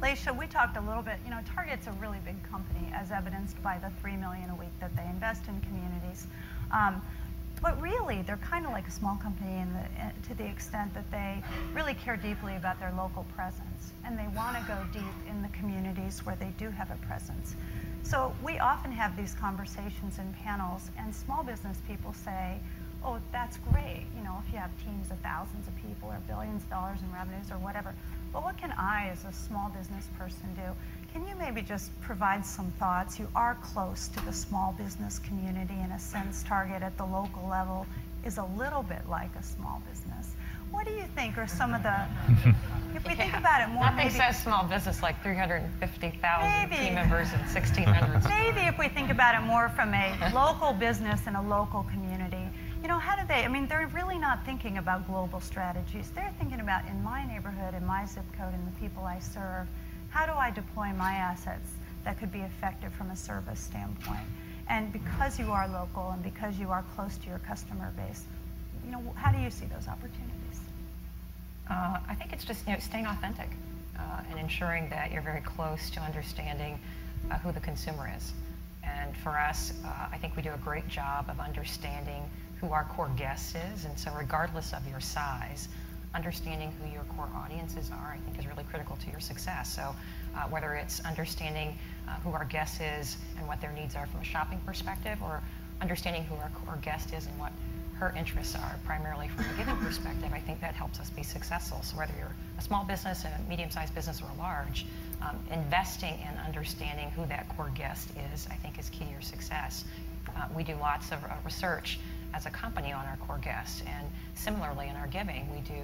Laysha, we talked a little bit, Target's a really big company, as evidenced by the $3 million a week that they invest in communities. But really, they're kind of like a small company to the extent that they really care deeply about their local presence. And they want to go deep in the communities where they do have a presence. So we often have these conversations in panels, and small business people say, oh, that's great, if you have teams of thousands of people or billions of dollars in revenues or whatever. But what can I, as a small business person, do? Can you maybe just provide some thoughts? You are close to the small business community in a sense. Target at the local level is a little bit like a small business. What do you think are some of the, if we think about it more, nothing says small business like 350,000 team members and 1,600. Maybe if we think about it more from a local business and a local community, how do they, they're really not thinking about global strategies. They're thinking about, in my neighborhood, in my zip code, and the people I serve, how do I deploy my assets that could be effective from a service standpoint? And because you are local and because you are close to your customer base, how do you see those opportunities? I think it's just staying authentic and ensuring that you're very close to understanding who the consumer is. And for us, I think we do a great job of understanding who our core guest is. And so regardless of your size, understanding who your core audiences are, I think, is really critical to your success. So whether it's understanding who our guest is and what their needs are from a shopping perspective, or understanding who our core guest is and what her interests are, primarily from a giving perspective, I think that helps us be successful. So whether you're a small business, a medium-sized business, or a large, investing in understanding who that core guest is, I think, is key to your success. We do lots of research as a company on our core guests, and similarly in our giving, we do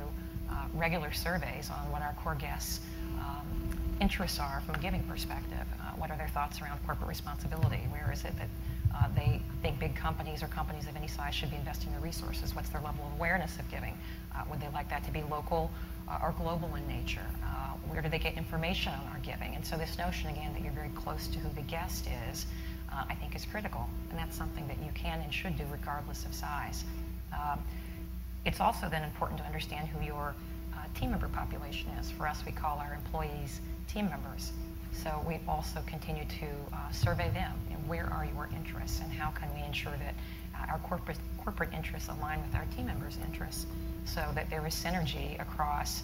regular surveys on what our core guests' interests are from a giving perspective. What are their thoughts around corporate responsibility? Where is it that they think big companies or companies of any size should be investing their resources? What's their level of awareness of giving? Would they like that to be local or global in nature? Where do they get information on our giving? And so this notion, again, that you're very close to who the guest is, I think is critical. And that's something that you can and should do regardless of size. It's also then important to understand who your team member population is. For us, we call our employees team members. So we also continue to survey them. Where are your interests, and how can we ensure that our corporate interests align with our team members' interests, so that there is synergy across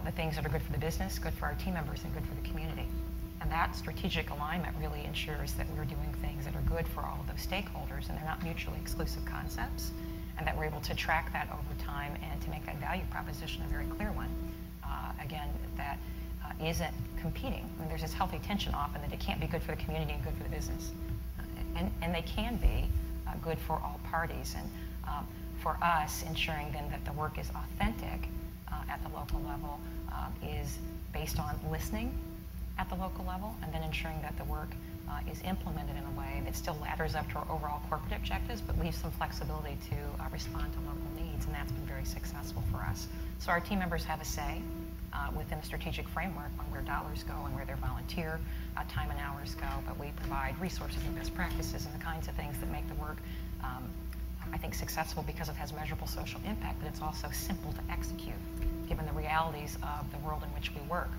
the things that are good for the business, good for our team members, and good for the community. And that strategic alignment really ensures that we're doing things that are good for all of those stakeholders, and they're not mutually exclusive concepts, and that we're able to track that over time and to make that value proposition a very clear one. Again, that isn't competing. There's this healthy tension often that it can't be good for the community and good for the business. And they can be good for all parties. And for us, ensuring then that the work is authentic at the local level is based on listening at the local level, and then ensuring that the work is implemented in a way that still ladders up to our overall corporate objectives, but leaves some flexibility to respond to local needs, and that's been very successful for us. So our team members have a say within the strategic framework on where dollars go and where their volunteer time and hours go, but we provide resources and best practices and the kinds of things that make the work, I think, successful because it has measurable social impact, but it's also simple to execute, given the realities of the world in which we work.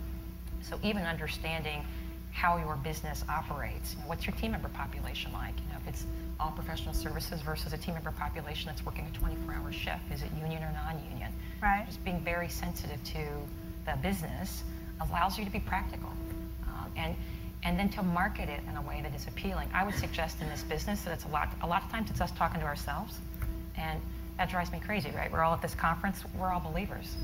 So even understanding how your business operates, what's your team member population like? If it's all professional services versus a team member population that's working a 24-hour shift, is it union or non-union? Right. Just being very sensitive to the business allows you to be practical, and then to market it in a way that is appealing. I would suggest in this business that it's a lot of times it's us talking to ourselves, and that drives me crazy, right? We're all at this conference, we're all believers.